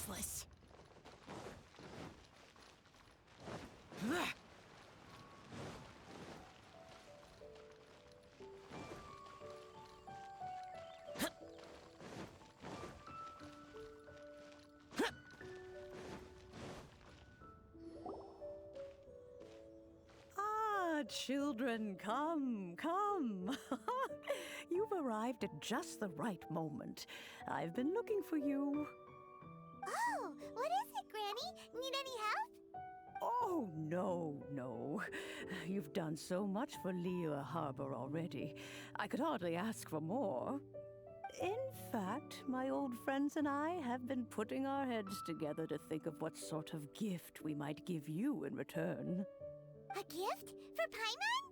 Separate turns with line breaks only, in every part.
useless.
Children, come, come. You've arrived at just the right moment. I've been looking for you.
Oh, what is it, Granny? Need any help?
Oh, no. You've done so much for Liyue Harbor already. I could hardly ask for more. In fact, my old friends and I have been putting our heads together to think of what sort of gift we might give you in return.
A gift? For Paimon?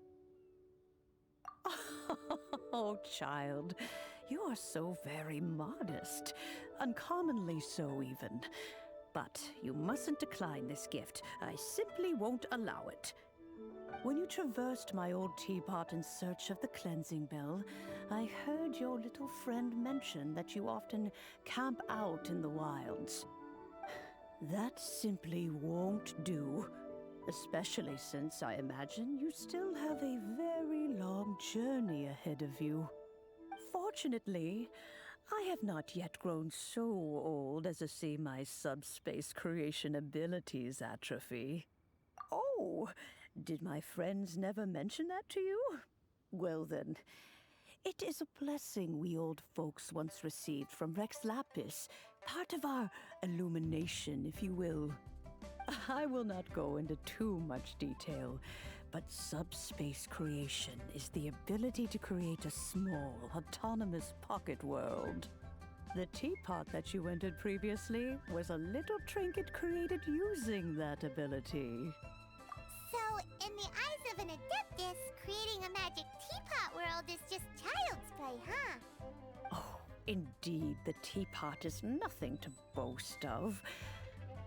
Oh, child, you are so very modest. Uncommonly so, even. But you mustn't decline this gift. I simply won't allow it. When you traversed my old teapot in search of the cleansing bell, I heard your little friend mention that you often camp out in the wilds. That simply won't do. Especially since I imagine you still have a very long journey ahead of you. Fortunately, I have not yet grown so old as to see my subspace creation abilities atrophy. Oh, did my friends never mention that to you? Well then, it is a blessing we old folks once received from Rex Lapis, part of our illumination, if you will. I will not go into too much detail, but subspace creation is the ability to create a small, autonomous pocket world. The teapot that you entered previously was a little trinket created using that ability.
So, in the eyes of an Adeptus, creating a magic teapot world is just child's play, huh?
Oh, indeed, the teapot is nothing to boast of.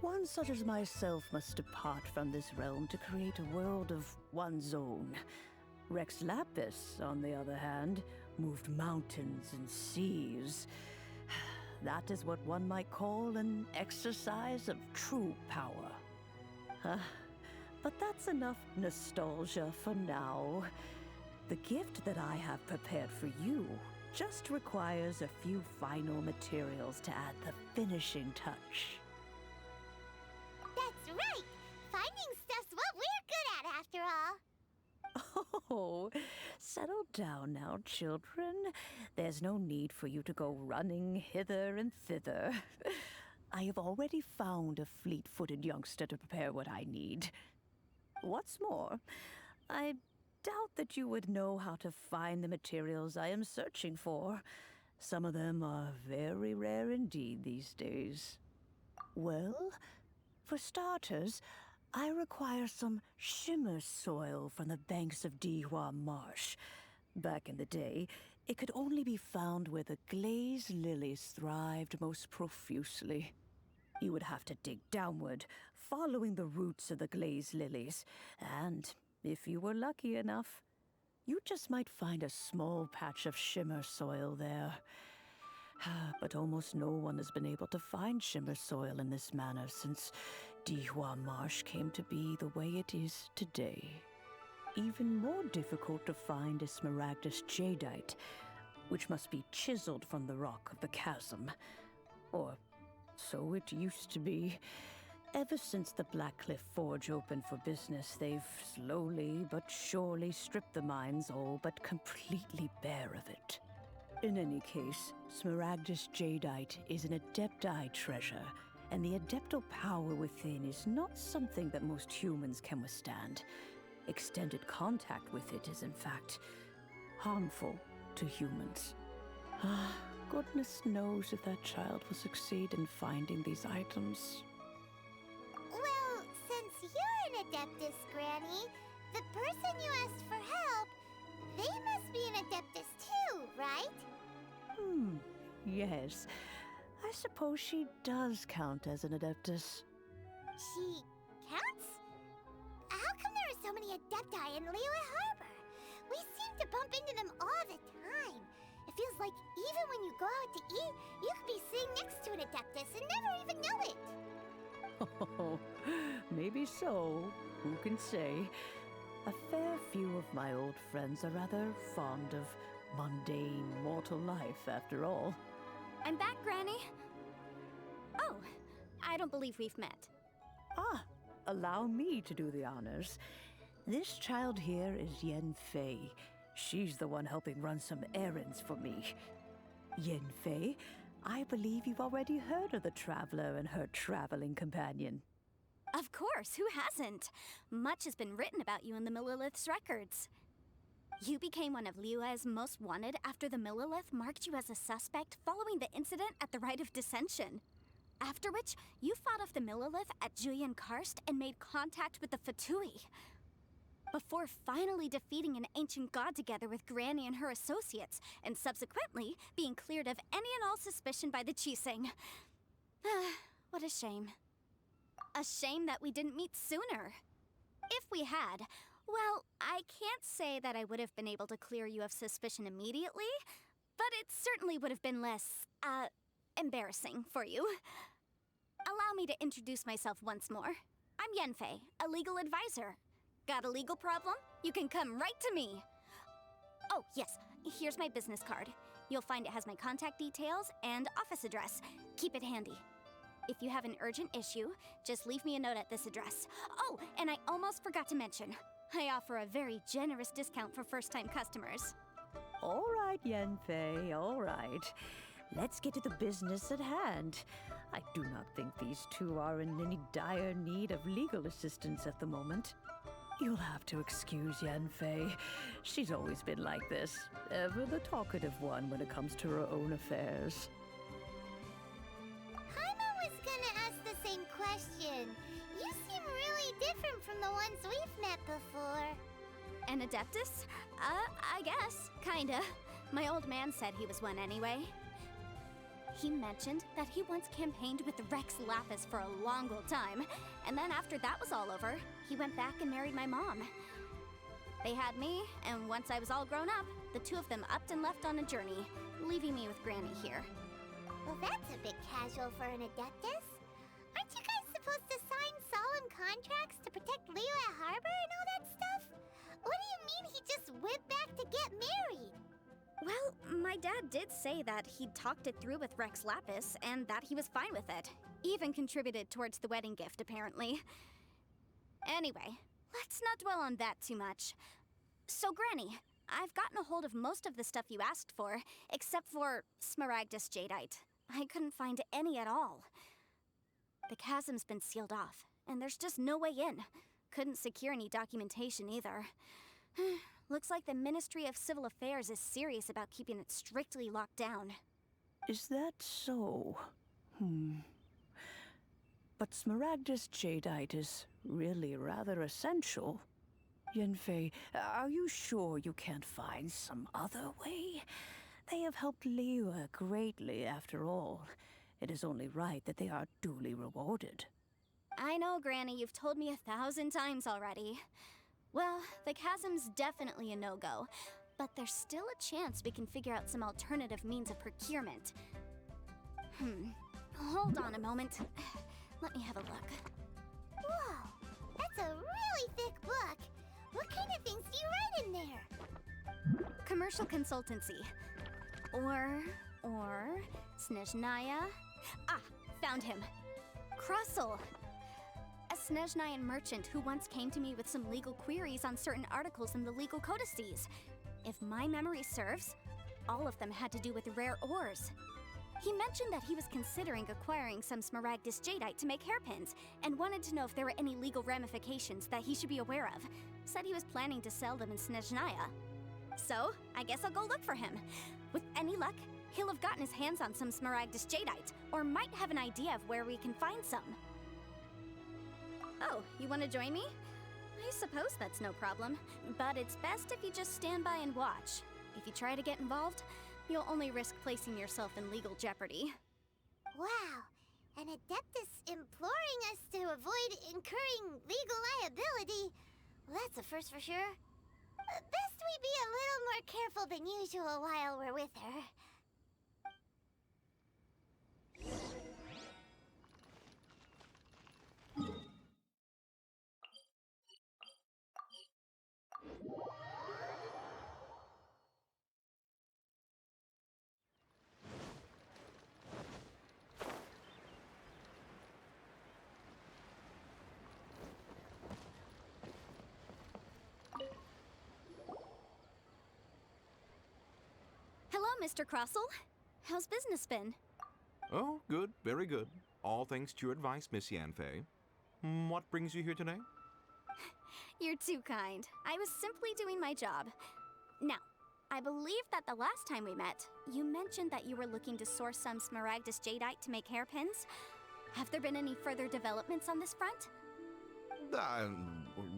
One such as myself must depart from this realm to create a world of one's own. Rex Lapis, on the other hand, moved mountains and seas. That is what one might call an exercise of true power. But that's enough nostalgia for now. The gift that I have prepared for you just requires a few final materials to add the finishing touch.
That's right! Finding stuff's what we're good at, after all.
Oh, settle down now, children. There's no need for you to go running hither and thither. I have already found a fleet-footed youngster to prepare what I need. What's more, I doubt that you would know how to find the materials I am searching for. Some of them are very rare indeed these days. Well, for starters, I require some shimmer soil from the banks of Dihua Marsh. Back in the day, it could only be found where the glaze lilies thrived most profusely. You would have to dig downward, following the roots of the glaze lilies, and if you were lucky enough, you just might find a small patch of shimmer soil there. But almost no one has been able to find shimmer soil in this manner since Dihua Marsh came to be the way it is today. Even more difficult to find is smaragdus jadeite, which must be chiseled from the rock of the chasm. Or so it used to be. Ever since the Blackcliff Forge opened for business, they've slowly but surely stripped the mines all but completely bare of it. In any case, smaragdus jadeite is an adepti treasure, and the adeptal power within is not something that most humans can withstand. Extended contact with it is, in fact, harmful to humans. Goodness knows if that child will succeed in finding these items.
Well, since you're an Adeptus, Granny, the person you asked for help, they must be an Adeptus too, right?
Yes. I suppose she does count as an Adeptus.
She counts? How come there are so many Adepti in Liyue Harbor? We seem to bump into them all the time. If feels like even when you go out to eat, you could be sitting next to an Adeptus and never even know it.
Oh, maybe so. Who can say? A fair few of my old friends are rather fond of mundane mortal life, after all.
I'm back, Granny. Oh, I don't believe we've met.
Ah, allow me to do the honors. This child here is Yanfei. She's the one helping run some errands for me. Yanfei, I believe you've already heard of the Traveler and her traveling companion.
Of course, who hasn't? Much has been written about you in the Millilith's records. You became one of Liyue's most wanted after the Millilith marked you as a suspect following the incident at the Rite of Dissension. After which, you fought off the Millilith at Julian Karst and made contact with the Fatui. Before finally defeating an ancient god together with Granny and her associates, and subsequently being cleared of any and all suspicion by the Chiseng. What a shame. A shame that we didn't meet sooner. If we had, well, I can't say that I would have been able to clear you of suspicion immediately, but it certainly would have been less, embarrassing for you. Allow me to introduce myself once more. I'm Yanfei, a legal advisor. Got a legal problem? You can come right to me. Oh, yes, here's my business card. You'll find it has my contact details and office address. Keep it handy. If you have an urgent issue, just leave me a note at this address. Oh, and I almost forgot to mention, I offer a very generous discount for first-time customers.
All right, Yanfei, all right. Let's get to the business at hand. I do not think these two are in any dire need of legal assistance at the moment. You'll have to excuse Yanfei. She's always been like this, ever the talkative one when it comes to her own affairs.
Paimon was gonna ask the same question. You seem really different from the ones we've met before.
An Adeptus? I guess. Kinda. My old man said he was one anyway. He mentioned that he once campaigned with Rex Lapis for a long old time, and then after that was all over, he went back and married my mom. They had me, and once I was all grown up, the two of them upped and left on a journey, leaving me with Granny here.
Well, that's a bit casual for an Adeptus. Aren't you guys supposed to sign solemn contracts to protect Liyue Harbor and all that stuff? What do you mean he just went back to get married?
Well, my dad did say that he'd talked it through with Rex Lapis, and that he was fine with it. Even contributed towards the wedding gift, apparently. Anyway, let's not dwell on that too much. So, Granny, I've gotten a hold of most of the stuff you asked for, except for Smaragdus Jadeite. I couldn't find any at all. The chasm's been sealed off, and there's just no way in. Couldn't secure any documentation either. Looks like the Ministry of Civil Affairs is serious about keeping it strictly locked down.
Is that so? But Smaragdus Jadeite is really rather essential. Yanfei, are you sure you can't find some other way? They have helped Liyue greatly, after all. It is only right that they are duly rewarded.
I know, Granny, you've told me 1,000 times already. Well, the chasm's definitely a no-go, but there's still a chance we can figure out some alternative means of procurement. Hold on a moment. Let me have a look.
Whoa, that's a really thick book. What kind of things do you write in there?
Commercial consultancy. Or Snezhnaya. Ah, found him. Krusel. A Snezhnayan merchant who once came to me with some legal queries on certain articles in the legal codices. If my memory serves, all of them had to do with rare ores. He mentioned that he was considering acquiring some Smaragdus Jadeite to make hairpins, and wanted to know if there were any legal ramifications that he should be aware of. Said he was planning to sell them in Snezhnaya. So, I guess I'll go look for him. With any luck, he'll have gotten his hands on some Smaragdus Jadeite, or might have an idea of where we can find some. Oh, you want to join me? I suppose that's no problem, but it's best if you just stand by and watch. If you try to get involved, you'll only risk placing yourself in legal jeopardy.
Wow, an Adeptus imploring us to avoid incurring legal liability. Well, that's a first for sure. Best we be a little more careful than usual while we're with her?
Hello, Mr. Crossell. How's business been?
Oh, good, very good. All thanks to your advice, Miss Yanfei. What brings you here today?
You're too kind. I was simply doing my job. Now, I believe that the last time we met, you mentioned that you were looking to source some Smaragdus Jadeite to make hairpins. Have there been any further developments on this front?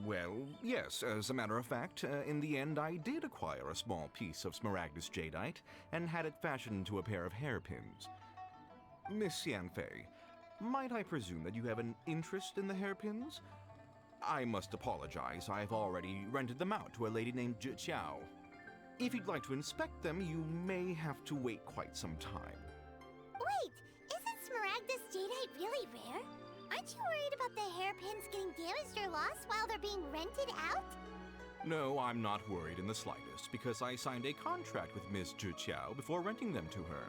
Well, yes. As a matter of fact, in the end, I did acquire a small piece of Smaragdus Jadeite and had it fashioned into a pair of hairpins. Miss Yanfei, might I presume that you have an interest in the hairpins? I must apologize. I've already rented them out to a lady named Zhi Qiao. If you'd like to inspect them, you may have to wait quite some time.
Wait, isn't Smaragdus Jadeite really rare? Aren't you worried about the hairpins getting damaged or lost while they're being rented out?
No, I'm not worried in the slightest, because I signed a contract with Ms. Zhi Qiao before renting them to her.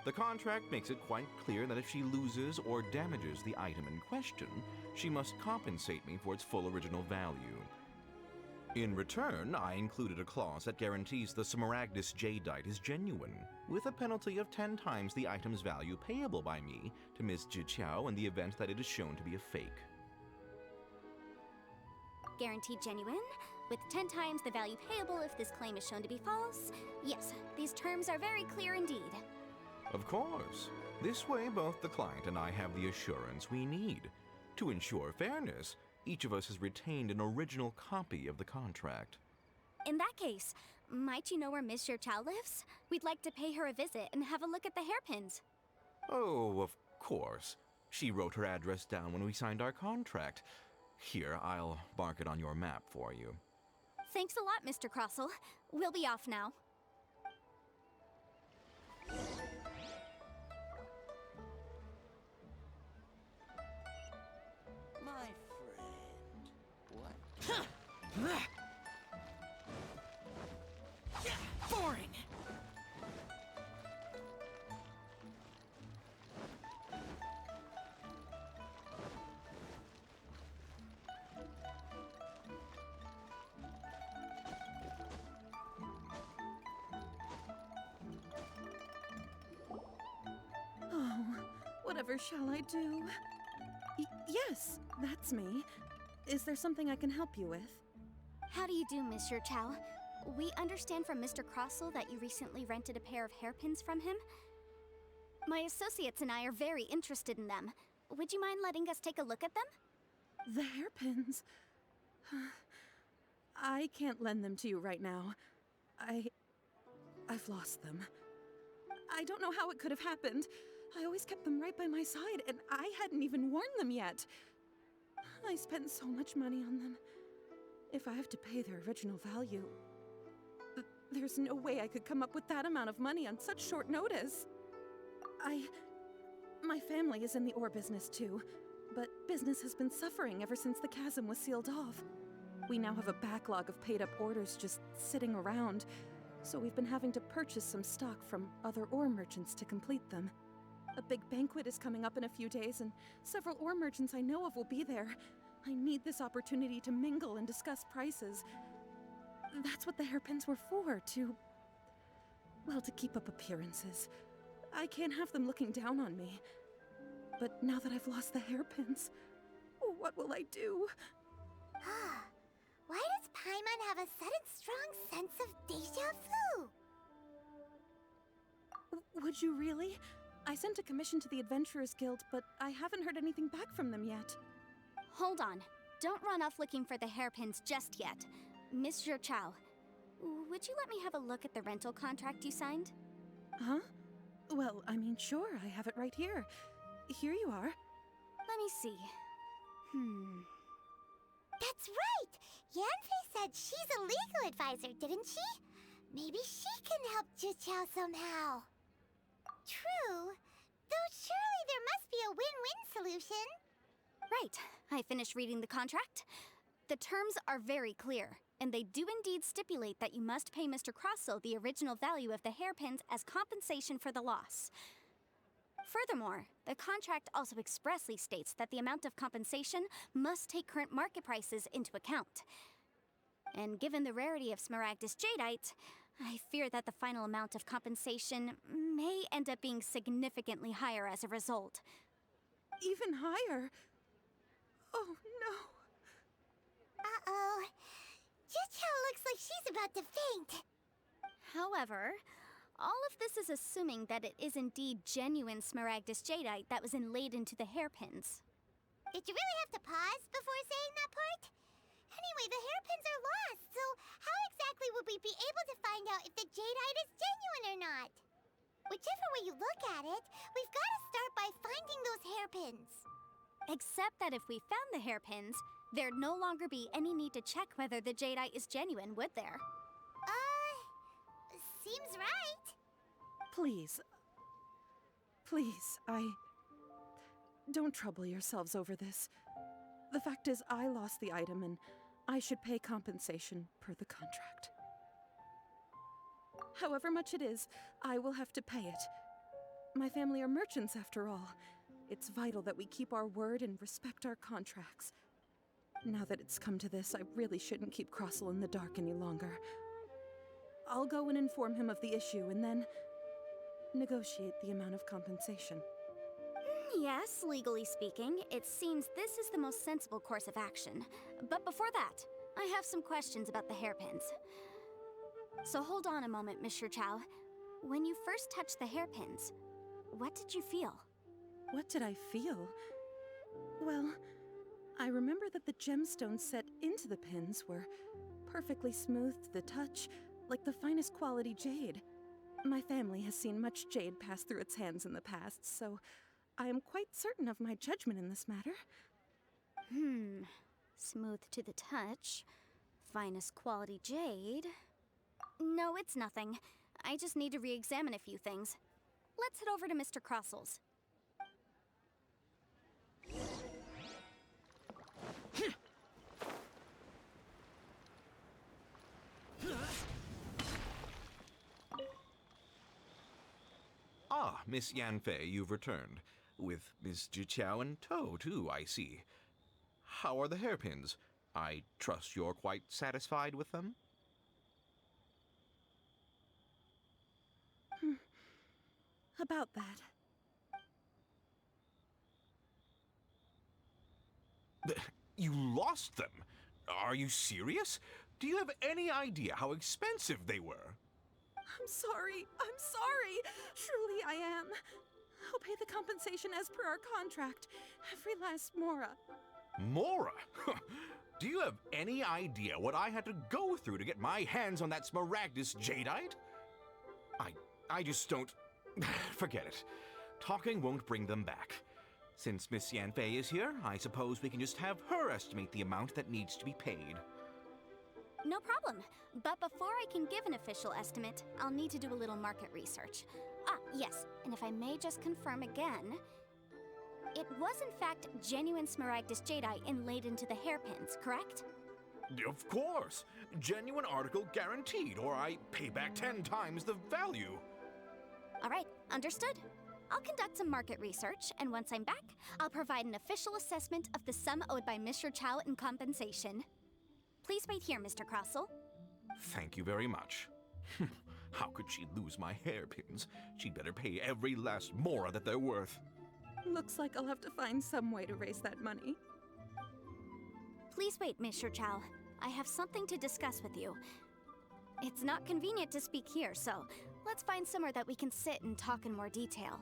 The contract makes it quite clear that if she loses or damages the item in question, she must compensate me for its full original value. In return, I included a clause that guarantees the Smaragdus Jadeite is genuine, with a penalty of 10 times the item's value payable by me to Ms. Zhi Qiao in the event that it is shown to be a fake.
Guaranteed genuine, with 10 times the value payable if this claim is shown to be false. Yes, these terms are very clear indeed.
Of course. This way, both the client and I have the assurance we need. To ensure fairness, each of us has retained an original copy of the contract.
In that case, might you know where Miss Xiao lives? We'd like to pay her a visit and have a look at the hairpins.
Oh, of course. She wrote her address down when we signed our contract. Here, I'll mark it on your map for you.
Thanks a lot, Mr. Crossell. We'll be off now.
My friend, what?
Boring!
Oh, whatever shall I do? Yes, that's me. Is there something I can help you with?
How do you do, Miss Xiao? We understand from Mr. Crossell that you recently rented a pair of hairpins from him. My associates and I are very interested in them. Would you mind letting us take a look at them?
The hairpins. I can't lend them to you right now. I've lost them. I don't know how it could have happened. I always kept them right by my side, and I hadn't even worn them yet. I spent so much money on them. If I have to pay their original value, there's no way I could come up with that amount of money on such short notice. My family is in the ore business too, but business has been suffering ever since the chasm was sealed off. We now have a backlog of paid-up orders just sitting around, so we've been having to purchase some stock from other ore merchants to complete them. A big banquet is coming up in a few days, and several ore merchants I know of will be there. I need this opportunity to mingle and discuss prices. That's what the hairpins were for, to keep up appearances. I can't have them looking down on me. But now that I've lost the hairpins, what will I do?
Why does Paimon have a sudden strong sense of deja vu?
Would you really? I sent a commission to the Adventurers Guild, but I haven't heard anything back from them yet.
Hold on. Don't run off looking for the hairpins just yet. Miss Xiao, would you let me have a look at the rental contract you signed?
Huh? Well, I mean, sure, I have it right here. Here you are.
Let me see.
That's right! Yanfei said she's a legal advisor, didn't she? Maybe she can help Juqiao somehow. True. Though surely there must be a win-win solution.
Right. I finished reading the contract. The terms are very clear, and they do indeed stipulate that you must pay Mr. Crossel the original value of the hairpins as compensation for the loss. Furthermore, the contract also expressly states that the amount of compensation must take current market prices into account. And given the rarity of Smaragdus Jadeite, I fear that the final amount of compensation may end up being significantly higher as a result.
Even higher? Oh, no.
Uh-oh. Juqiao looks like she's about to faint.
However, all of this is assuming that it is indeed genuine Smaragdus Jadeite that was inlaid into the hairpins.
Did you really have to pause before saying that part? Anyway, the hairpins are lost, so how exactly would we be able to find out if the jadeite is genuine or not? Whichever way you look at it, we've got to start by finding those hairpins.
Except that if we found the hairpins, there'd no longer be any need to check whether the jadeite is genuine, would there?
Seems right.
Please. Please, Don't trouble yourselves over this. The fact is, I lost the item and I should pay compensation per the contract. However much it is, I will have to pay it. My family are merchants, after all. It's vital that we keep our word and respect our contracts. Now that it's come to this, I really shouldn't keep Crossel in the dark any longer. I'll go and inform him of the issue and then negotiate the amount of compensation.
Yes, legally speaking, it seems this is the most sensible course of action. But before that, I have some questions about the hairpins. So hold on a moment, Mr. Chow. When you first touched the hairpins, what did you feel?
What did I feel? Well, I remember that the gemstones set into the pins were perfectly smooth to the touch, like the finest quality jade. My family has seen much jade pass through its hands in the past, so I am quite certain of my judgment in this matter.
Smooth to the touch. Finest quality jade. No, it's nothing. I just need to re-examine a few things. Let's head over to Mr. Crossel's.
Ah, Miss Yanfei, you've returned. With Miss Juqiao in tow, too, I see. How are the hairpins? I trust you're quite satisfied with them?
About that.
You lost them? Are you serious? Do you have any idea how expensive they were?
I'm sorry. Truly I am. I'll pay the compensation as per our contract. Every last mora.
Mora? Do you have any idea what I had to go through to get my hands on that Smaragdus Jadeite? I just don't... Forget it. Talking won't bring them back. Since Miss Yanfei is here, I suppose we can just have her estimate the amount that needs to be paid.
No problem. But before I can give an official estimate, I'll need to do a little market research. Ah, yes, and if I may just confirm again, it was in fact genuine Smaragdus Jadeite inlaid into the hairpins, correct?
Of course! Genuine article guaranteed, or I pay back 10 times the value.
All right, understood. I'll conduct some market research, and once I'm back, I'll provide an official assessment of the sum owed by Mr. Chow in compensation. Please wait here, Mr. Crossel.
Thank you very much. How could she lose my hairpins? She'd better pay every last mora that they're worth.
Looks like I'll have to find some way to raise that money.
Please wait, Mr. Chow. I have something to discuss with you. It's not convenient to speak here, so let's find somewhere that we can sit and talk in more detail.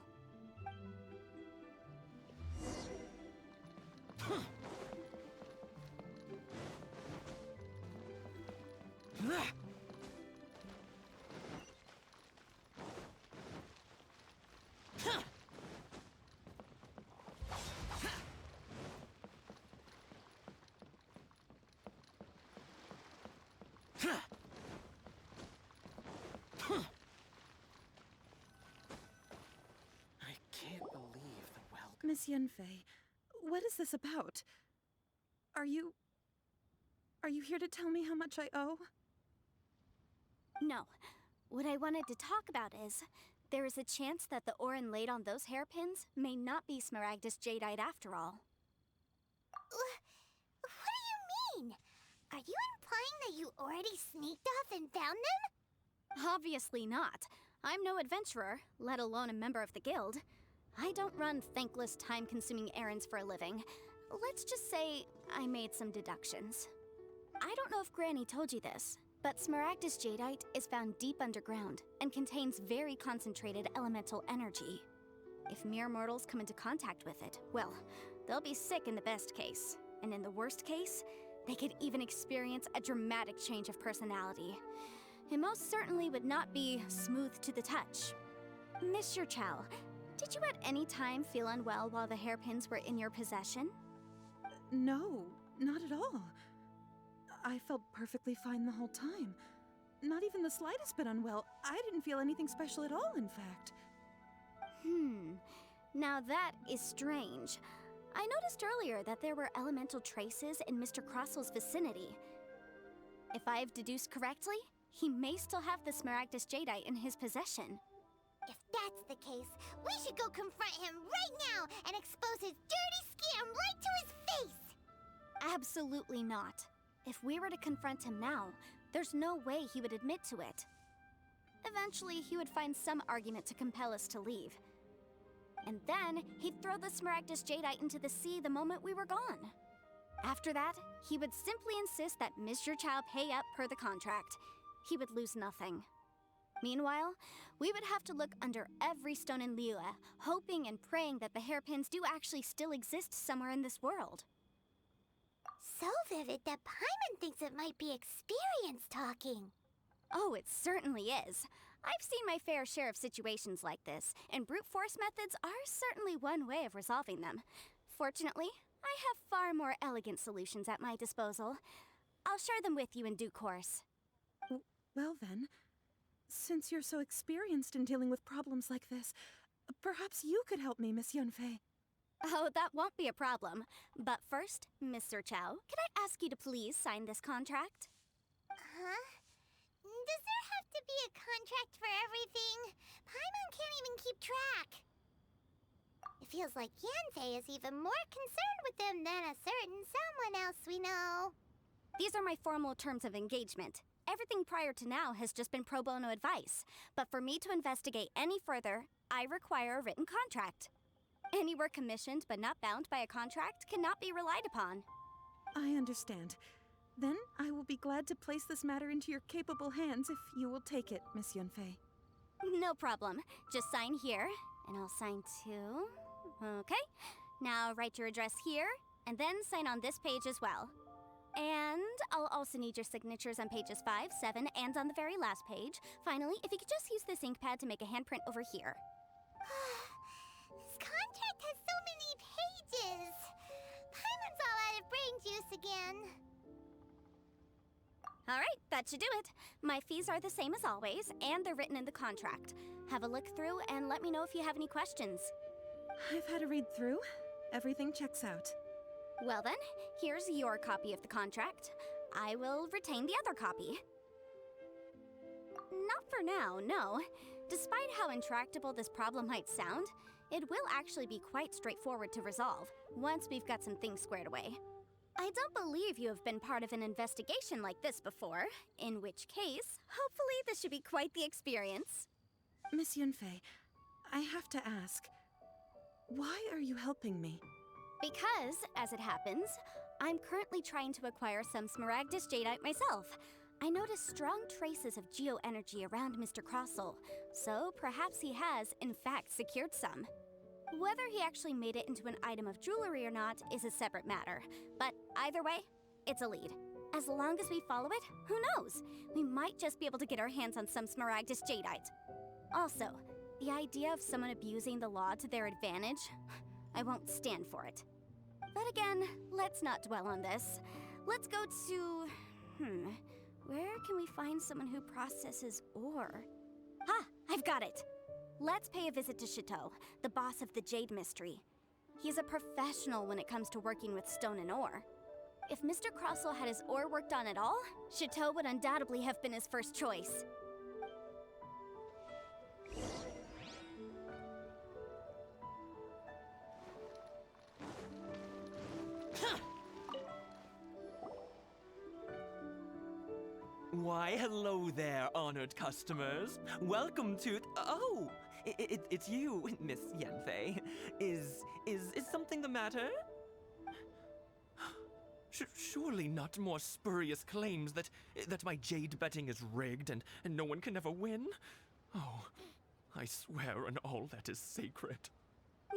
I can't believe the welcome.
Miss Yanfei, what is this about? Are you here to tell me how much I owe?
No. What I wanted to talk about is, there is a chance that the ore inlaid on those hairpins may not be Smaragdus Jadeite after all.
What do you mean? Are you implying that you already sneaked off and found them?
Obviously not. I'm no adventurer, let alone a member of the guild. I don't run thankless, time-consuming errands for a living. Let's just say I made some deductions. I don't know if Granny told you this, but Smaragdus Jadeite is found deep underground and contains very concentrated elemental energy. If mere mortals come into contact with it, well, they'll be sick in the best case. And in the worst case, they could even experience a dramatic change of personality. It most certainly would not be smooth to the touch. Mr. Chow, did you at any time feel unwell while the hairpins were in your possession?
No, not at all. I felt perfectly fine the whole time. Not even the slightest bit unwell. I didn't feel anything special at all, in fact.
Now that is strange. I noticed earlier that there were elemental traces in Mr. Crossel's vicinity. If I've deduced correctly, he may still have the Smaragdus Jadeite in his possession.
If that's the case, we should go confront him right now and expose his dirty scam right to his face!
Absolutely not. If we were to confront him now, there's no way he would admit to it. Eventually, he would find some argument to compel us to leave. And then, he'd throw the Smaragdus Jadeite into the sea the moment we were gone. After that, he would simply insist that Mr. Chow pay up per the contract. He would lose nothing. Meanwhile, we would have to look under every stone in Liyue, hoping and praying that the hairpins do actually still exist somewhere in this world.
So vivid that Paimon thinks it might be experience talking.
Oh, it certainly is. I've seen my fair share of situations like this, and brute force methods are certainly one way of resolving them. Fortunately, I have far more elegant solutions at my disposal. I'll share them with you in due course.
Well then, since you're so experienced in dealing with problems like this, perhaps you could help me, Miss Yanfei.
Oh, that won't be a problem. But first, Mr. Chow, can I ask you to please sign this contract?
Huh? Does there have to be a contract for everything? Paimon can't even keep track. It feels like Yanfei is even more concerned with them than a certain someone else we know.
These are my formal terms of engagement. Everything prior to now has just been pro bono advice. But for me to investigate any further, I require a written contract. Any work commissioned but not bound by a contract cannot be relied upon.
I understand. Then I will be glad to place this matter into your capable hands if you will take it, Miss Yanfei.
No problem. Just sign here, and I'll sign too. Okay. Now write your address here, and then sign on this page as well. And I'll also need your signatures on pages 5, 7, and on the very last page. Finally, if you could just use this ink pad to make a handprint over here.
This contract has so many pages. Paimon's all out of brain juice again.
All right, that should do it. My fees are the same as always, and they're written in the contract. Have a look through and let me know if you have any questions.
I've had a read through. Everything checks out.
Well then, here's your copy of the contract. I will retain the other copy. Not for now, no. Despite how intractable this problem might sound, it will actually be quite straightforward to resolve, once we've got some things squared away. I don't believe you have been part of an investigation like this before, in which case, hopefully this should be quite the experience.
Miss Yanfei, I have to ask, why are you helping me?
Because, as it happens, I'm currently trying to acquire some Smaragdus Jadeite myself. I noticed strong traces of geo-energy around Mr. Crossel, so perhaps he has, in fact, secured some. Whether he actually made it into an item of jewelry or not is a separate matter, but either way, it's a lead. As long as we follow it, who knows? We might just be able to get our hands on some Smaragdus Jadeite. Also, the idea of someone abusing the law to their advantage, I won't stand for it. But again, let's not dwell on this. Let's go to... Where can we find someone who processes ore? Ha! I've got it! Let's pay a visit to Chateau, the boss of the Jade Mystery. He's a professional when it comes to working with stone and ore. If Mr. Crossell had his ore worked on at all, Chateau would undoubtedly have been his first choice.
Why, hello there, honored customers. Welcome to... Oh! It's you, Miss Yanfei. Is something the matter? Surely not more spurious claims that my jade betting is rigged and no one can ever win? Oh, I swear on all that is sacred.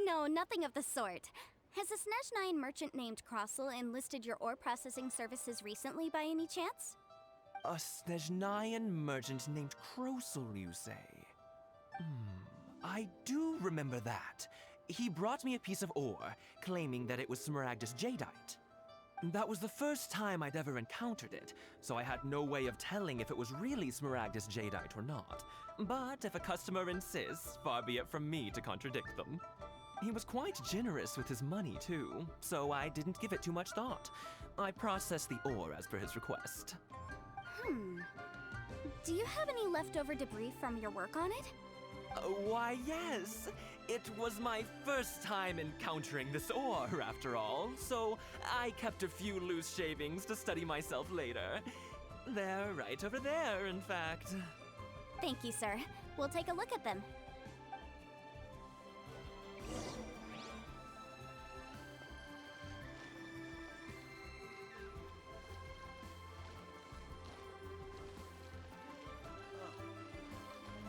No, nothing of the sort. Has a Snezhnine merchant named Crossell enlisted your ore processing services recently by any chance?
A Snezhnine merchant named Crossell, you say? I do remember that. He brought me a piece of ore, claiming that it was Smaragdus jadeite. That was the first time I'd ever encountered it, so I had no way of telling if it was really Smaragdus jadeite or not. But if a customer insists, far be it from me to contradict them. He was quite generous with his money, too, so I didn't give it too much thought. I processed the ore as per his request.
Do you have any leftover debris from your work on it?
Why, yes. It was my first time encountering this ore, after all, so I kept a few loose shavings to study myself later. They're right over there, in fact.
Thank you, sir. We'll take a look at them.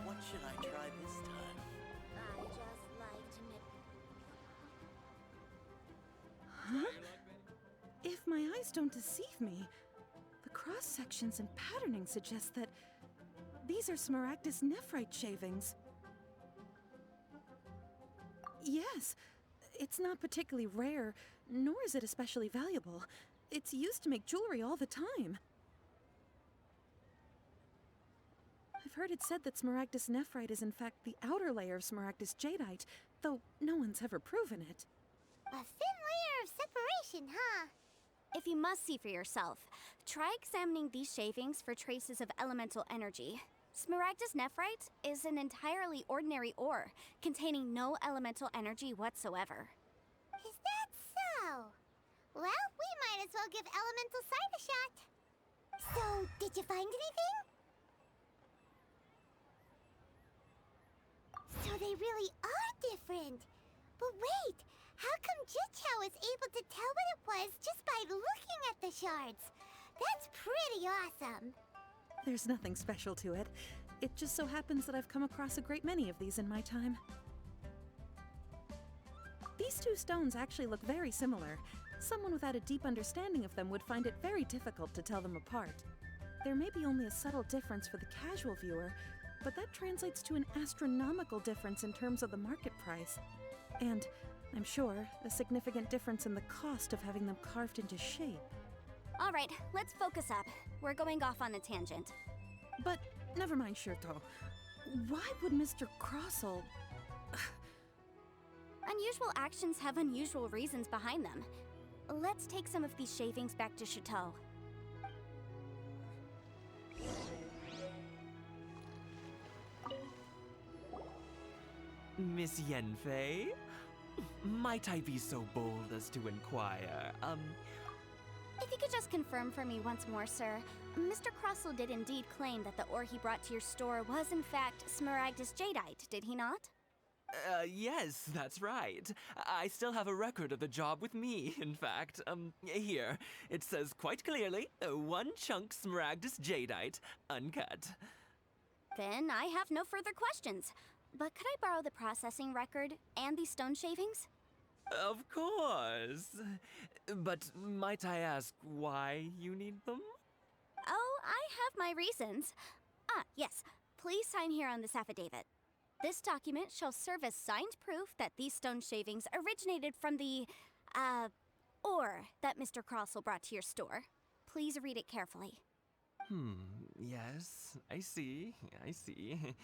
What should I try this time?
I just like to make...
Huh? If my eyes don't deceive me, the cross-sections and patterning suggest that these are Smaragdus nephrite shavings. Yes, it's not particularly rare, nor is it especially valuable. It's used to make jewelry all the time. I've heard it said that Smaragdus nephrite is in fact the outer layer of Smaragdus jadeite, though no one's ever proven it.
A thin layer of separation, huh?
If you must see for yourself, try examining these shavings for traces of elemental energy. Smaragdus nephrite is an entirely ordinary ore, containing no elemental energy whatsoever.
Is that so? Well, we might as well give elemental sight a shot. So, did you find anything? So they really are different. But wait, how come Jichao was able to tell what it was just by looking at the shards? That's pretty awesome.
There's nothing special to it. It just so happens that I've come across a great many of these in my time. These two stones actually look very similar. Someone without a deep understanding of them would find it very difficult to tell them apart. There may be only a subtle difference for the casual viewer, but that translates to an astronomical difference in terms of the market price. And, I'm sure, a significant difference in the cost of having them carved into shape.
All right, let's focus up. We're going off on a tangent.
But, never mind, Shirto. Why would Mr. Crossell...
Unusual actions have unusual reasons behind them. Let's take some of these shavings back to Chateau.
Miss Yanfei? Might I be so bold as to inquire,
If you could just confirm for me once more, sir. Mr. Crossell did indeed claim that the ore he brought to your store was in fact Smaragdus jadeite, did he not?
Yes, that's right. I still have a record of the job with me, in fact. Here. It says quite clearly, 1 chunk Smaragdus jadeite, uncut.
Then I have no further questions. But could I borrow the processing record and these stone shavings?
Of course. But might I ask why you need them?
Oh, I have my reasons. Ah, yes. Please sign here on this affidavit. This document shall serve as signed proof that these stone shavings originated from the, ore that Mr. Crossell brought to your store. Please read it carefully.
Yes, I see. I see.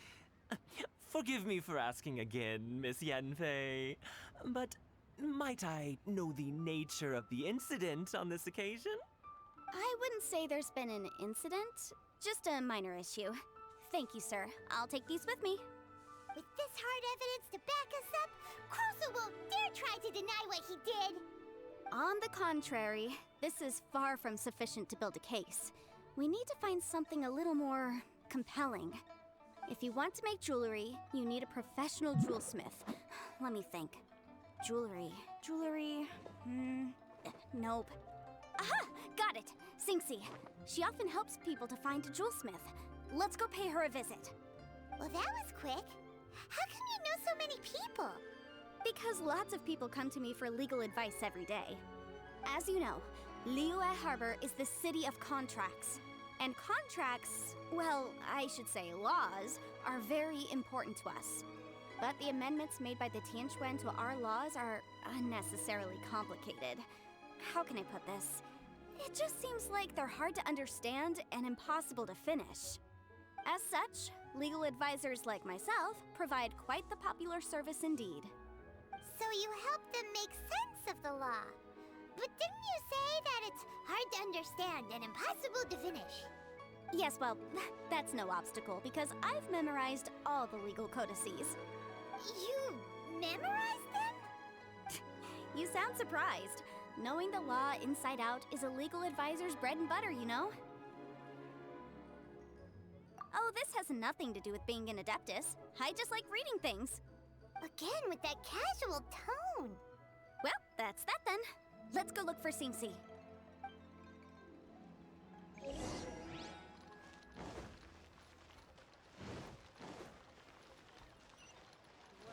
Forgive me for asking again, Miss Yanfei, but might I know the nature of the incident on this occasion?
I wouldn't say there's been an incident, just a minor issue. Thank you, sir. I'll take these with me.
With this hard evidence to back us up, Crusoe won't dare try to deny what he did.
On the contrary, this is far from sufficient to build a case. We need to find something a little more compelling. If you want to make jewelry, you need a professional jewelsmith. Let me think. Jewelry. Nope. Aha! Got it! Sinxie. She often helps people to find a jewelsmith. Let's go pay her a visit.
Well, that was quick. How come you know so many people?
Because lots of people come to me for legal advice every day. As you know, Liyue Harbor is the city of contracts. And contracts, well, I should say laws, are very important to us. But the amendments made by the Tianquan to our laws are unnecessarily complicated. How can I put this? It just seems like they're hard to understand and impossible to finish. As such, legal advisors like myself provide quite the popular service indeed.
So you help them make sense of the law. But didn't you say that it's hard to understand and impossible to finish?
Yes, well, that's no obstacle because I've memorized all the legal codices.
You memorized them?
You sound surprised. Knowing the law inside out is a legal advisor's bread and butter, you know? Oh, this has nothing to do with being an adeptus. I just like reading things.
Again with that casual tone.
Well, that's that then. Let's go look for Sinxie.
What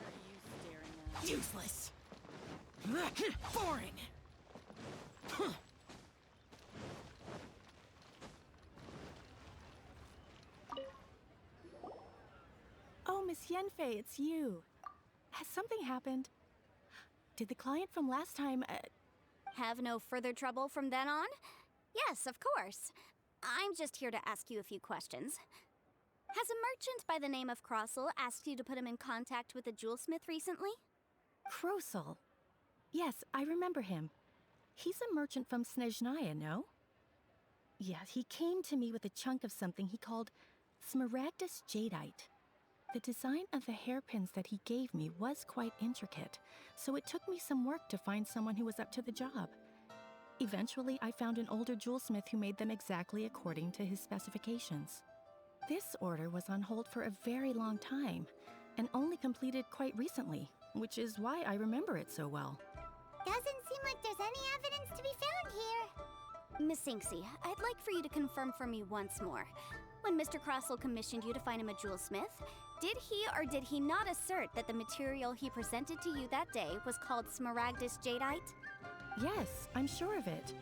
are you staring at?
Useless. Boring.
Oh, Miss Yanfei, it's you. Has something happened? Did the client from last time,
Have no further trouble from then on? Yes, of course. I'm just here to ask you a few questions. Has a merchant by the name of Crossel asked you to put him in contact with a jewelsmith recently?
Krosel? Yes, I remember him. He's a merchant from Snezhnaya, no? Yeah, he came to me with a chunk of something he called Smaragdus Jadeite. The design of the hairpins that he gave me was quite intricate, so it took me some work to find someone who was up to the job. Eventually, I found an older jewelsmith who made them exactly according to his specifications. This order was on hold for a very long time, and only completed quite recently, which is why I remember it so well.
Doesn't seem like there's any evidence to be found here.
Miss Sinxie, I'd like for you to confirm for me once more. When Mr. Crossel commissioned you to find him a jewelsmith, did he or did he not assert that the material he presented to you that day was called Smaragdus Jadeite?
Yes, I'm sure of it.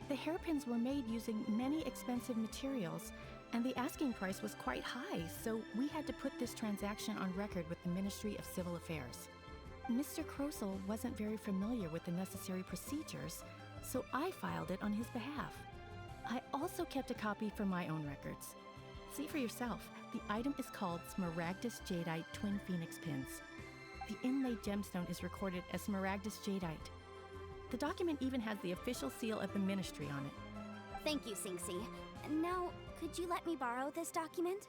The hairpins were made using many expensive materials, and the asking price was quite high, so we had to put this transaction on record with the Ministry of Civil Affairs. Mr. Krosel wasn't very familiar with the necessary procedures, so I filed it on his behalf. I also kept a copy for my own records. See for yourself, the item is called Smaragdus Jadeite Twin Phoenix Pins. The inlaid gemstone is recorded as Smaragdus Jadeite. The document even has the official seal of the ministry on it.
Thank you, Sinxie. Now, could you let me borrow this document?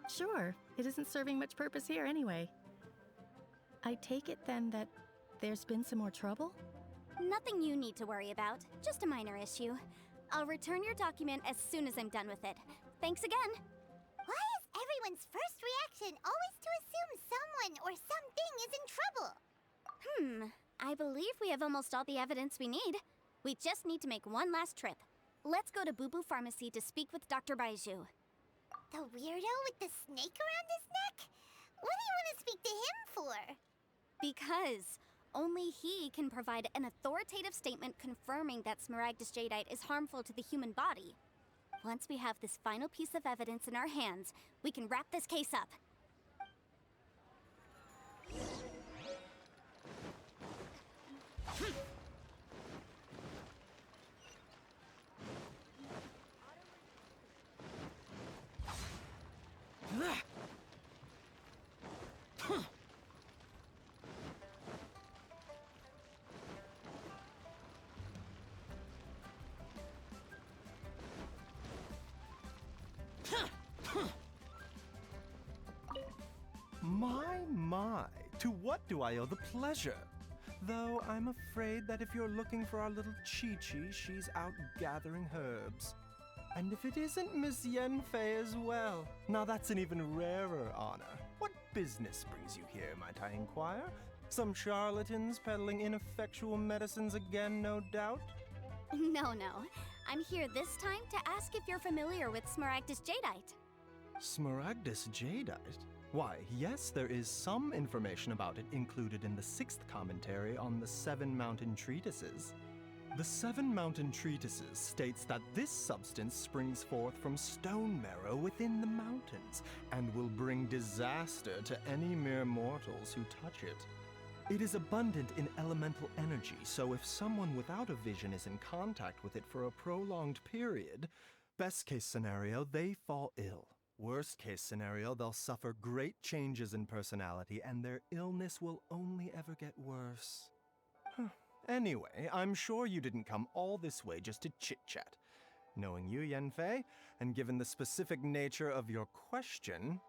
Sure, it isn't serving much purpose here anyway. I take it then that there's been some more trouble?
Nothing you need to worry about, just a minor issue. I'll return your document as soon as I'm done with it. Thanks again.
Why is everyone's first reaction always to assume someone or something is in trouble?
I believe we have almost all the evidence we need. We just need to make one last trip. Let's go to Boo Boo Pharmacy to speak with Dr. Baizhu.
The weirdo with the snake around his neck? What do you want to speak to him for?
Because only he can provide an authoritative statement confirming that Smaragdus Jadeite is harmful to the human body. Once we have this final piece of evidence in our hands, we can wrap this case up.
my, to what do I owe the pleasure? Though I'm afraid that if you're looking for our little Chi-Chi, she's out gathering herbs. And if it isn't Miss Yanfei as well, now that's an even rarer honor. What business brings you here, might I inquire? Some charlatans peddling ineffectual medicines again, no doubt?
No. I'm here this time to ask if you're familiar with Smaragdus Jadeite.
Smaragdus Jadeite? Why, yes, there is some information about it included in the 6th commentary on the 7 Mountain Treatises. The 7 Mountain Treatises states that this substance springs forth from stone marrow within the mountains and will bring disaster to any mere mortals who touch it. It is abundant in elemental energy, so if someone without a vision is in contact with it for a prolonged period, best case scenario, they fall ill. Worst case scenario, they'll suffer great changes in personality and their illness will only ever get worse. Anyway, I'm sure you didn't come all this way just to chit-chat. Knowing you, Yanfei, and given the specific nature of your question,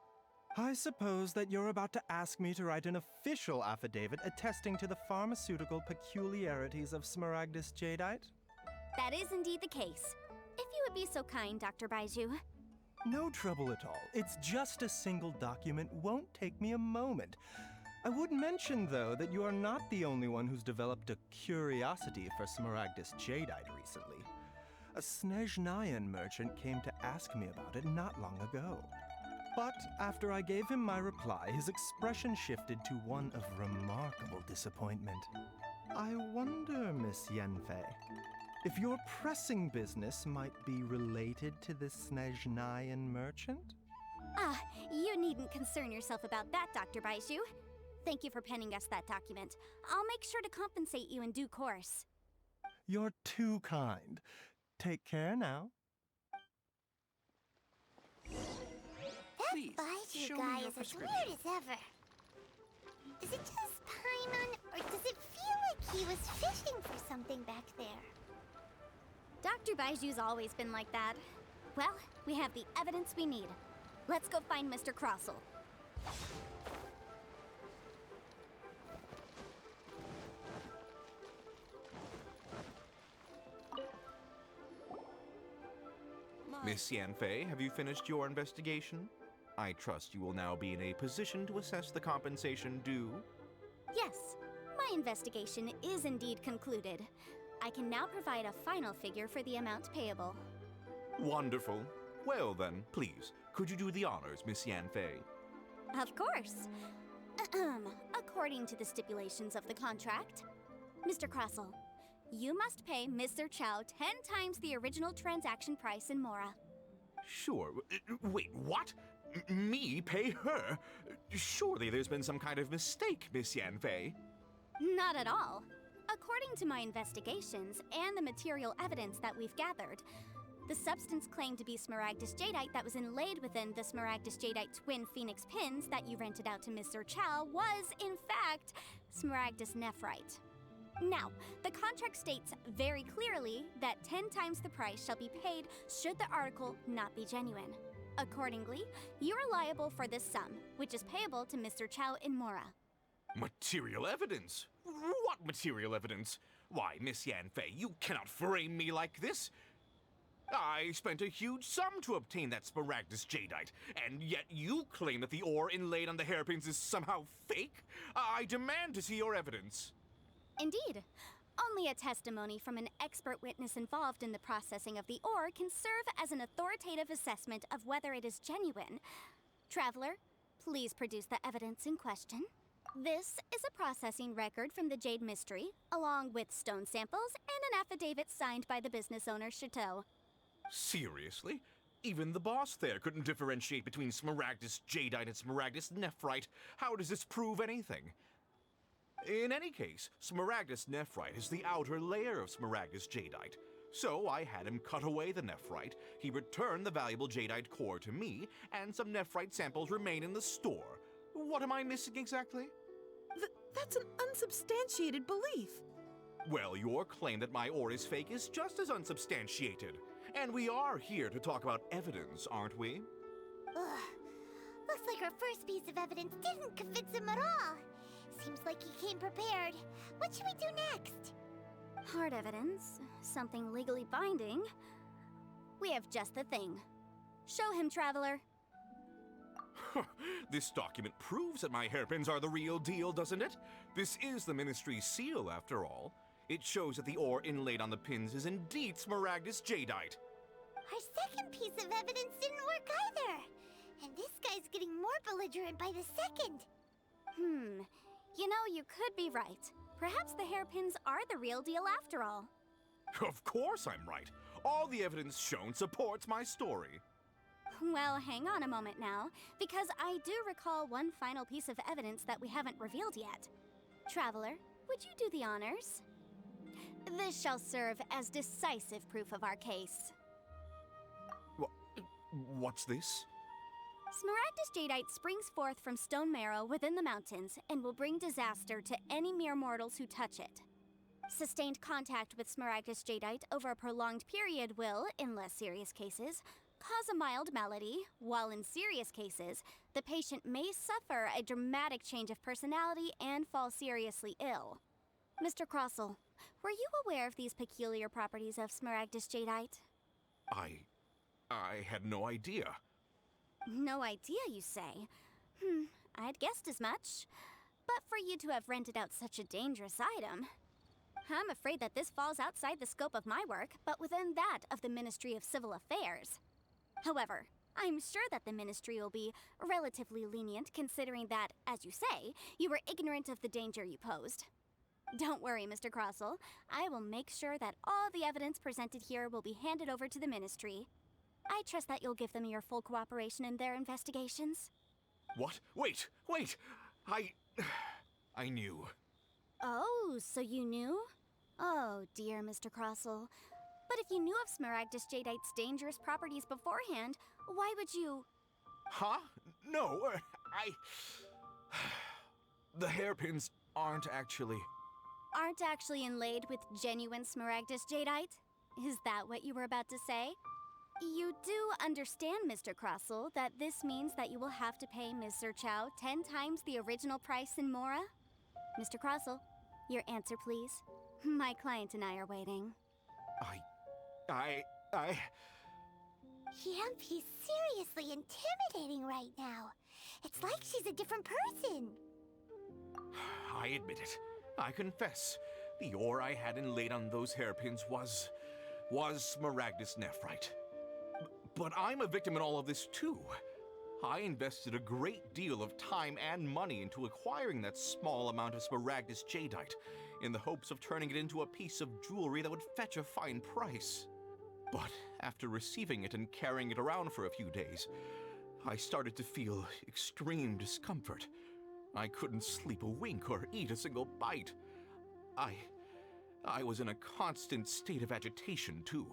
I suppose that you're about to ask me to write an official affidavit attesting to the pharmaceutical peculiarities of Smaragdus Jadeite?
That is indeed the case. If you would be so kind, Dr. Baiju.
No trouble at all. It's just a single document, won't take me a moment. I would mention, though, that you are not the only one who's developed a curiosity for Smaragdus Jadeite recently. A Snezhnayan merchant came to ask me about it not long ago. But after I gave him my reply, his expression shifted to one of remarkable disappointment. I wonder, Miss Yanfei, if your pressing business might be related to this Snezhnayan merchant?
You needn't concern yourself about that, Dr. Baiju. Thank you for penning us that document. I'll make sure to compensate you in due course.
You're too kind. Take care now.
Please,
That Baiju
show me
guy
your
is as
prescription.
weird as ever. Is it just Paimon, or does it feel like he was fishing for something back there?
Dr. Baiju's always been like that. Well, we have the evidence we need. Let's go find Mr. Crossell.
Miss Yanfei, have you finished your investigation? I trust you will now be in a position to assess the compensation due.
Yes, my investigation is indeed concluded. I can now provide a final figure for the amount payable.
Wonderful. Well then, please, could you do the honors, Miss Yanfei?
Of course. According to the stipulations of the contract, Mr. Crossell, you must pay Mr. Chow 10 times the original transaction price in Mora.
Sure. Wait, what? Me pay her? Surely there's been some kind of mistake, Miss Yanfei.
Not at all. According to my investigations and the material evidence that we've gathered, the substance claimed to be Smaragdus Jadeite that was inlaid within the Smaragdus Jadeite twin phoenix pins that you rented out to Mr. Chow was, in fact, Smaragdus Nephrite. Now, the contract states very clearly that 10 times the price shall be paid should the article not be genuine. Accordingly, you are liable for this sum, which is payable to Mr. Chow in Mora.
Material evidence? What material evidence? Why, Miss Yanfei, you cannot frame me like this. I spent a huge sum to obtain that Smaragdus Jadeite, and yet you claim that the ore inlaid on the hairpins is somehow fake? I demand to see your evidence.
Indeed. Only a testimony from an expert witness involved in the processing of the ore can serve as an authoritative assessment of whether it is genuine. Traveler, please produce the evidence in question. This is a processing record from the Jade Mystery, along with stone samples and an affidavit signed by the business owner, Chateau.
Seriously? Even the boss there couldn't differentiate between Smaragdus Jadeite and Smaragdus Nephrite. How does this prove anything? In any case, Smaragdus Nephrite is the outer layer of Smaragdus Jadeite. So I had him cut away the Nephrite, he returned the valuable Jadeite core to me, and some Nephrite samples remain in the store. What am I missing exactly?
That's an unsubstantiated belief.
Well, your claim that my ore is fake is just as unsubstantiated. And we are here to talk about evidence, aren't we?
Ugh. Looks like our first piece of evidence didn't convince him at all. Seems like he came prepared. What should we do next?
Hard evidence, something legally binding. We have just the thing. Show him, Traveler.
This document proves that my hairpins are the real deal, doesn't it? This is the Ministry's seal, after all. It shows that the ore inlaid on the pins is indeed Smaragdus Jadeite.
Our second piece of evidence didn't work either. And this guy's getting more belligerent by the second.
You know, you could be right. Perhaps the hairpins are the real deal after all.
Of course I'm right. All the evidence shown supports my story.
Well, hang on a moment now, because I do recall one final piece of evidence that we haven't revealed yet. Traveler, would you do the honors? This shall serve as decisive proof of our case.
What's this?
Smaragdus Jadeite springs forth from stone marrow within the mountains and will bring disaster to any mere mortals who touch it. Sustained contact with Smaragdus Jadeite over a prolonged period will, in less serious cases, cause a mild malady, while in serious cases, the patient may suffer a dramatic change of personality and fall seriously ill. Mr. Crossell, were you aware of these peculiar properties of Smaragdus Jadeite?
I had no idea.
No idea, you say? I'd guessed as much. But for you to have rented out such a dangerous item, I'm afraid that this falls outside the scope of my work, but within that of the Ministry of Civil Affairs. However, I'm sure that the Ministry will be relatively lenient considering that, as you say, you were ignorant of the danger you posed. Don't worry, Mr. Crossell. I will make sure that all the evidence presented here will be handed over to the Ministry. I trust that you'll give them your full cooperation in their investigations.
What? Wait! I knew.
Oh, so you knew? Oh, dear Mr. Crossell. But if you knew of Smaragdus Jadeite's dangerous properties beforehand, why would you...
Huh? No, The hairpins aren't actually
inlaid with genuine Smaragdus Jadeite? Is that what you were about to say? You do understand, Mr. Crossell, that this means that you will have to pay Ms. Zerchow 10 times the original price in Mora? Mr. Crossell, your answer, please. My client and I are waiting.
Yanfei's seriously intimidating right now. It's like she's a different person.
I admit it. I confess. The ore I had inlaid on those hairpins was Smaragdus Nephrite. But I'm a victim in all of this too. I invested a great deal of time and money into acquiring that small amount of Smaragdus Jadeite, in the hopes of turning it into a piece of jewelry that would fetch a fine price. But after receiving it and carrying it around for a few days, I started to feel extreme discomfort. I couldn't sleep a wink or eat a single bite. I was in a constant state of agitation too.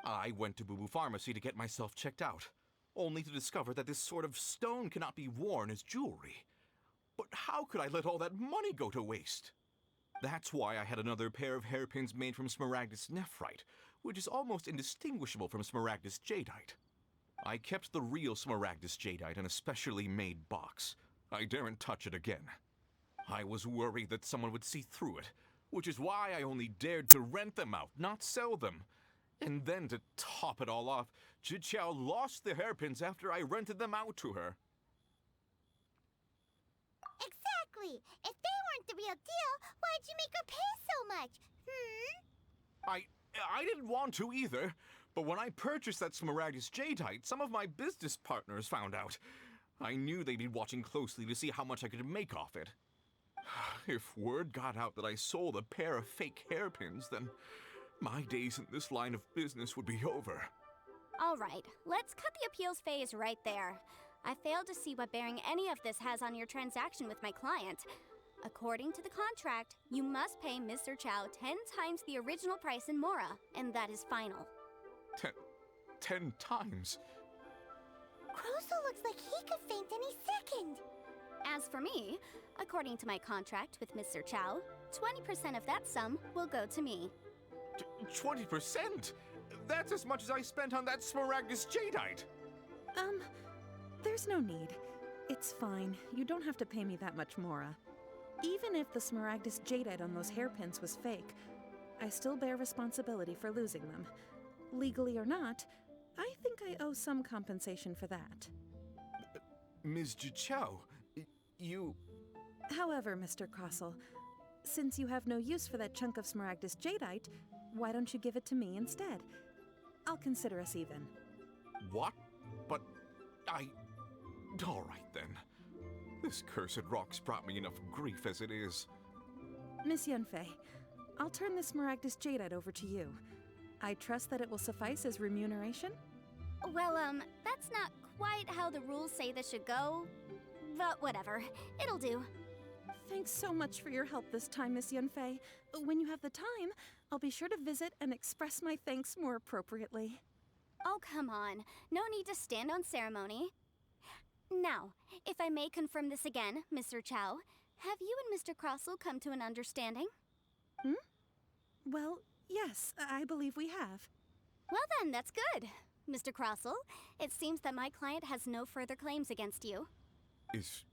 I went to Boo Boo Pharmacy to get myself checked out, only to discover that this sort of stone cannot be worn as jewelry. But how could I let all that money go to waste? That's why I had another pair of hairpins made from Smaragdus Nephrite, which is almost indistinguishable from Smaragdus Jadeite. I kept the real Smaragdus Jadeite in a specially made box. I daren't touch it again. I was worried that someone would see through it, which is why I only dared to rent them out, not sell them. And then to top it all off, Zhiqiao lost the hairpins after I rented them out to her.
Exactly! If they weren't the real deal, why'd you make her pay so much?
I didn't want to either, but when I purchased that Smaragdus Jadeite, some of my business partners found out. I knew they'd be watching closely to see how much I could make off it. If word got out that I sold a pair of fake hairpins, then my days in this line of business would be over.
All right, let's cut the appeals phase right there. I failed to see what bearing any of this has on your transaction with my client. According to the contract, you must pay Ms. Zerchow 10 times the original price in Mora, and that is final.
10 times?
Crossell looks like he could faint any second.
As for me, according to my contract with Ms. Zerchow, 20% of that sum will go to me.
20%? That's as much as I spent on that Smaragdus Jadeite.
There's no need. It's fine. You don't have to pay me that much, Mora. Even if the Smaragdus jadeite on those hairpins was fake, I still bear responsibility for losing them. Legally or not, I think I owe some compensation for that.
Ms. Zhiqiao, you...
However, Mr. Crossel, since you have no use for that chunk of Smaragdus jadeite, why don't you give it to me instead? I'll consider us even.
What? But all right then. This cursed rock's brought me enough grief as it is.
Miss Yanfei, I'll turn the Smaragdus jadeite over to you. I trust that it will suffice as remuneration?
Well, that's not quite how the rules say this should go. But whatever. It'll do.
Thanks so much for your help this time, Miss Yanfei. When you have the time, I'll be sure to visit and express my thanks more appropriately.
Oh, come on. No need to stand on ceremony. Now, if I may confirm this again, Mr. Chow, have you and Mr. Crossel come to an understanding?
Well, yes, I believe we have.
Well then, that's good. Mr. Crossel, it seems that my client has no further claims against you.
Is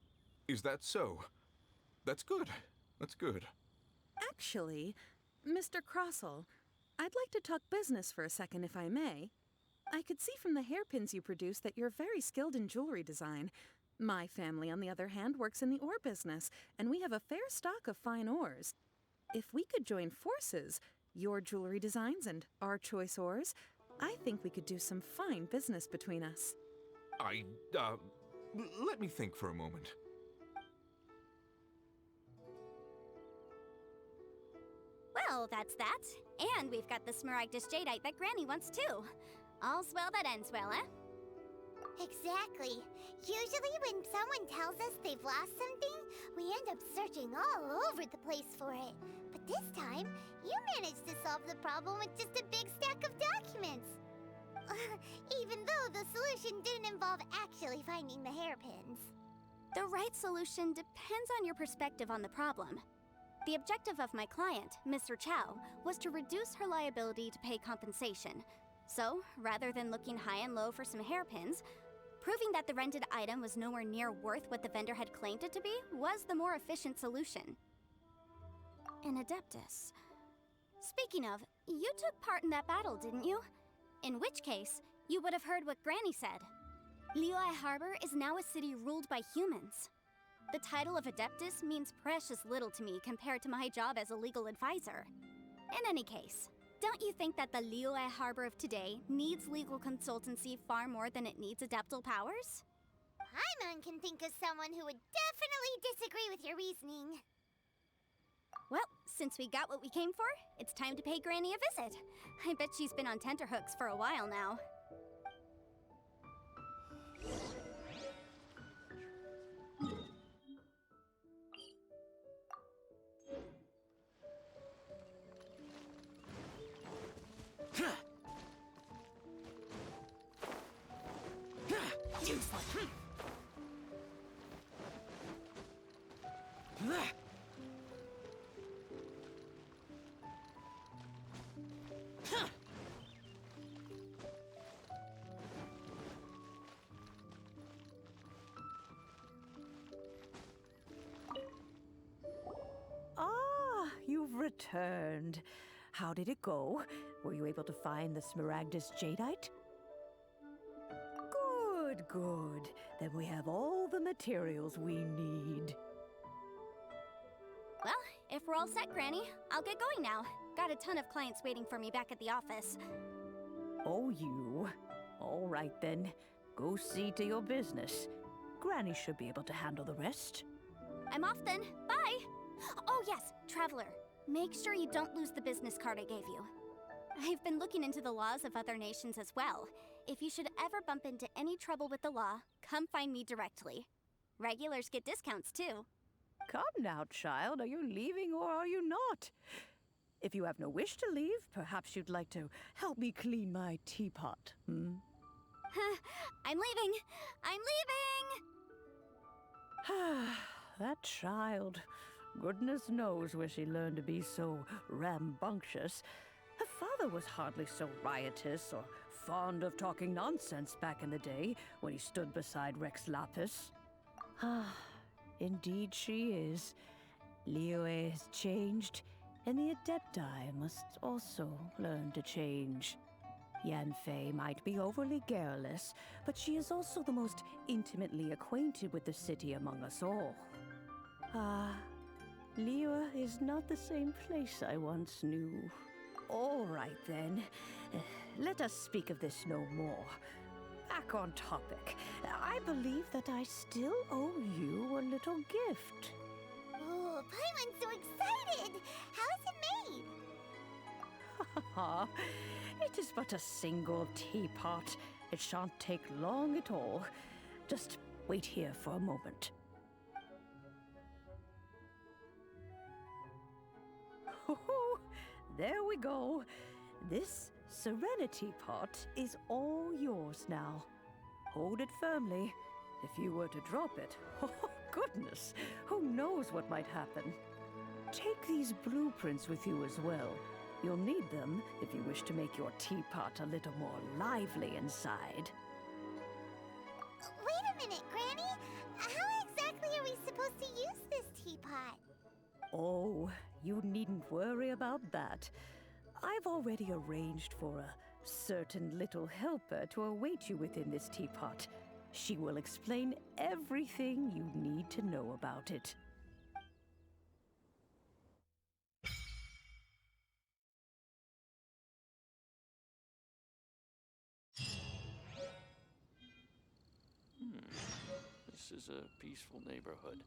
that so? That's good. That's good.
Actually, Mr. Crossel, I'd like to talk business for a second if I may. I could see from the hairpins you produce that you're very skilled in jewelry design. My family, on the other hand, works in the ore business, and we have a fair stock of fine ores. If we could join forces, your jewelry designs and our choice ores, I think we could do some fine business between us.
Let me think for a moment.
Well, that's that. And we've got the Smaragdus jadeite that Granny wants too. All's well that ends well, eh?
Exactly. Usually when someone tells us they've lost something, we end up searching all over the place for it. But this time, you managed to solve the problem with just a big stack of documents. Even though the solution didn't involve actually finding the hairpins.
The right solution depends on your perspective on the problem. The objective of my client, Mr. Chow, was to reduce her liability to pay compensation. So, rather than looking high and low for some hairpins, proving that the rented item was nowhere near worth what the vendor had claimed it to be was the more efficient solution. An Adeptus. Speaking of, you took part in that battle, didn't you? In which case, you would have heard what Granny said. Liyue Harbor is now a city ruled by humans. The title of Adeptus means precious little to me compared to my job as a legal advisor. In any case, don't you think that the Liyue Harbor of today needs legal consultancy far more than it needs adeptal powers?
Paimon can think of someone who would definitely disagree with your reasoning.
Well, since we got what we came for, it's time to pay Granny a visit. I bet she's been on tenterhooks for a while now.
You've returned. How did it go? Were you able to find the Smaragdus jadeite? Good, good. Then we have all the materials we need.
Well, if we're all set, Granny, I'll get going now. Got a ton of clients waiting for me back at the office.
Oh, you. All right then. Go see to your business. Granny should be able to handle the rest.
I'm off then. Bye! Oh yes, Traveler. Make sure you don't lose the business card I gave you. I've been looking into the laws of other nations as well. If you should ever bump into any trouble with the law, come find me directly. Regulars get discounts too.
Come now, child. Are you leaving or are you not? If you have no wish to leave, perhaps you'd like to help me clean my teapot, hmm?
I'm leaving! I'm leaving!
That child. Goodness knows where she learned to be so rambunctious. Her father was hardly so riotous or fond of talking nonsense back in the day when he stood beside Rex Lapis. Ah, indeed she is. Liyue has changed, and the Adepti must also learn to change. Yanfei might be overly garrulous, but she is also the most intimately acquainted with the city among us all. Ah, Liyue is not the same place I once knew. All right then, let us speak of this no more. Back on topic, I believe that I still owe you a little gift.
Ooh, Paimon's so excited! How is it made?
Ha! It is but a single teapot. It shan't take long at all. Just wait here for a moment. There we go. This Serenity Pot is all yours now. Hold it firmly. If you were to drop it, oh goodness, who knows what might happen. Take these blueprints with you as well. You'll need them if you wish to make your teapot a little more lively inside.
Wait a minute, Granny! How exactly are we supposed to use this teapot?
Oh, you needn't worry about that. I've already arranged for a certain little helper to await you within this teapot. She will explain everything you need to know about it.
This is a peaceful neighborhood.